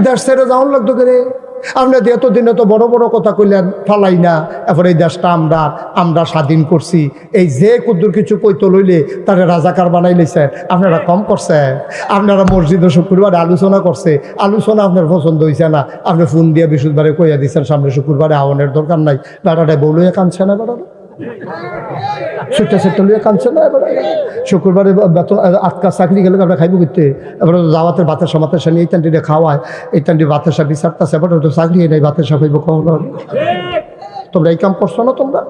দেশ ছেড়ে যাওয়ার লাগতো করে আমরা এতদিনে তো বড় বড় কথা কইলেন ফালাই না, এরপর এই দেশটা আমরা স্বাধীন করছি, এই যে কুদ্দুর কিছু কইতো লইলে তারা রাজাকার বানাই লইছেন। আপনারা কম করছেন, আপনারা মসজিদে শুক্রবারে আলোচনা করছে, আলোচনা আপনার পছন্দ হয়েছে না, আপনি ফোন দিয়ে বৃহস্পতিবারে কইয়া দিচ্ছেন সামনে শুক্রবারে আওয়ানের দরকার নাই। বেড়াটা বউ লইয়া কাঁদছে না, বেড়াটা সেটা লইয়া কাঁদছে না। এবার শুক্রবারে বেতন আটকা চাকরি গেলে আমরা খাইব করতে, এবার দাওয়াতের ভাতের সামাতের সামনে এই টানটিতে খাওয়ায়, এই টানটি ভাতের সাথে বিচারতেছে, এবার তো চাকরি নেই, ভাতের সাথে খাইব কখন? তোমরা এই কাম করছো না? তোমরা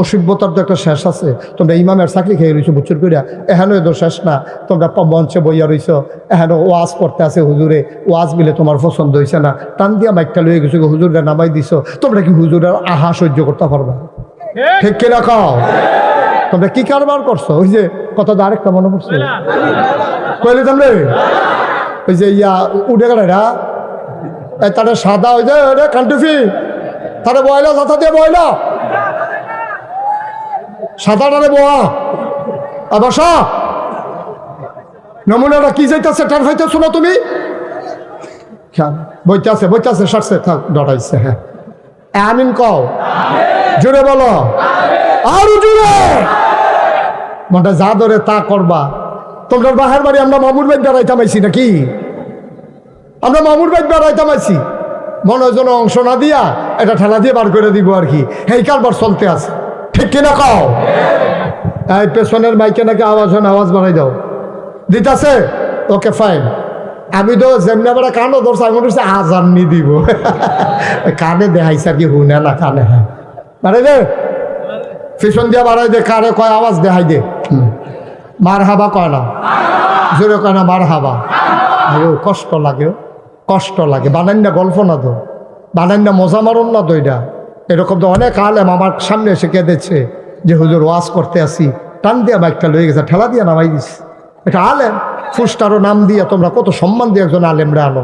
অসভ্যতার তো একটা শেষ আছে। তোমরা ইমামের চাকরি খেয়ে রয়েছো বুচ্চুর করিয়া, এখানে তো শেষ না। তোমরা মঞ্চে বইয়া রয়েছো, এখানে ওয়াজ করতে আছে হুজুরে, ওয়াজ মিলে তোমার পছন্দ হয়েছে না, টান দিয়া মাইকটা লইয়া গেছো, হুজুরটা নামাই দিছো। তোমরা কি হুজুরের আহা সহ্য করতে পারবা? ঠিক কিনা খাও? তোমরা কি কারবার করছো? ওই যে কথাটা আরেকটা মনে পড়ছে, কইলে জানলে ওই যে উঠে গেল তারা সাদা ওই যে কান্টুফি তারা বয়লা সাথা দিয়ে বয়লা সাদাটারে বোয়া বস। নমুনাটা কি যাইতেছে টান ফাইতেছো না তুমি? বইতে আছে সারছে, থাক ডরাইছে। হ্যাঁ আমিন কও, জোরে বলো, আরো জোরে। মনটা যা ধরে তা করবা। তোমরা বাহার বাড়ি আমরা মামুর বাইক বেড়াইতাম আইছি নাকি? আমরা মামুর বাইক বেড়াইতাম আইছি, মনে হয় যেন অংশ না দিয়া এটা ঠেলা দিয়ে বার করে দিব আর কি। এই কারবার চলতে আছে, ঠিক কিনা কও? এই পেছনের মাইকে নাকি আওয়াজ হয় না, আওয়াজ বাড়াই দাও। দিতাছে? Okay fine. আমি তো যেমনি বেড়া কানও ধরছি, আমি মনে হচ্ছে আজান নি দিব। কানে দেখাইছে আর কি, হুনে না কানে। হ্যাঁ বাড়াই দে, পিছন দিয়া বাড়াই দে, কারে কয় আওয়াজ দেখাই দে। মার হাবা কয় না, জোরে কয় না মার হাবা। কষ্ট লাগে, কষ্ট লাগে। বানান না গল্প না তো, বানান না মজা মারুন না তো। এটা এরকম তো অনেক আলেম আমার সামনে এসে কেঁদেছে যে হুজুর ওয়াজ করতে আসি, টান দিয়া বাইকটা লয়ে গেছে, ঠেলা দিয়া নামাই দিস। এটা আলেম, ফুস্টারও নাম দিয়া তোমরা কত সম্মান দিয়ে একজন আলেমরা আনো।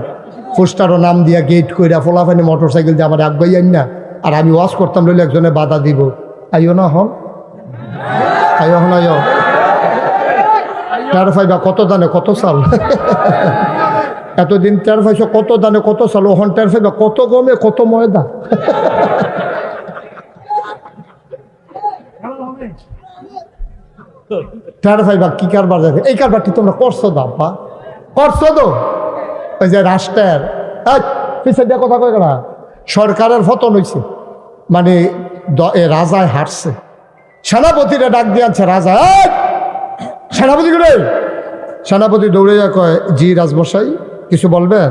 ফুস্টারও নাম দিয়া গেট কইরা ফোলাফানি মোটর সাইকেল দিয়ে আমার আগাই আইন না, আর আমি ওয়াজ করতাম লইলে একজনে বাধা দিব। আইও না হন, আইও হন, আইও টের ফাইবা কত দানে কত চাল। এতদিন টের ফাইছো কত দানে কত চাল, ওহন টের ফাইবা কত গমে কত ময়দা। টের ফাইবা কি কারবার যাবে। এই কারবারটি তোমরা করছো দাব্বা, করছো তো। ওই যে রাষ্ট্রের পিছিয়ে দিয়ে কথা কয় না, সরকারের পতন হয়েছে, মানে রাজায় হারছে, সেনাপতিরা ডাক দিয়ে আনছে। রাজা সেনাপতি করে, সেনাপতি দৌড়ে যা কয়, জি রাজমশাই কিছু বলবেন?